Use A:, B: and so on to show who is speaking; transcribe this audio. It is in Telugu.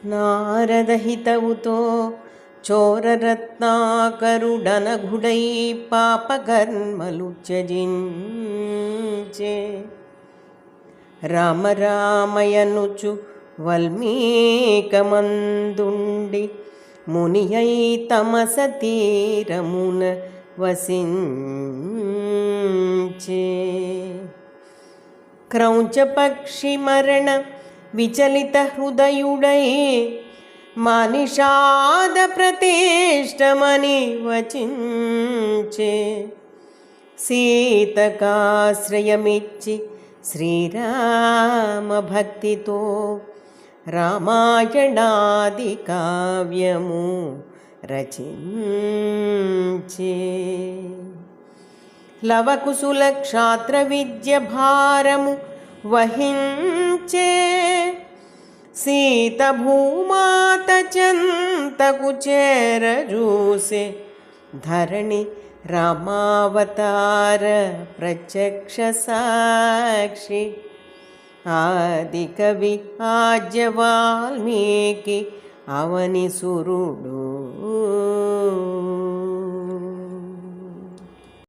A: నారదహితవుతో చోరరత్నాకరుడనఘుడై పాపకర్మలు త్యజించే. రామ రామయనుచు వల్మీకమందుండి మునియై తమస తీరమున వసించే. క్రౌంచపక్షి మరణ విచలిత హృదయుడై మానిషాద ప్రతిష్టమని వచించే. సీతకాశ్రయమిచ్చి శ్రీరామ భక్తితో రామాయణాది కావ్యము రచించే. లవకుశుల క్షాత్ర విద్య భారము వహించే. సీత భూమాత చెంతకు చేరజూసే. ధరణి రామావతార ప్రత్యక్ష సాక్షి. ఆది కవి ఆద్య వాల్మీకి అవని సురుడు.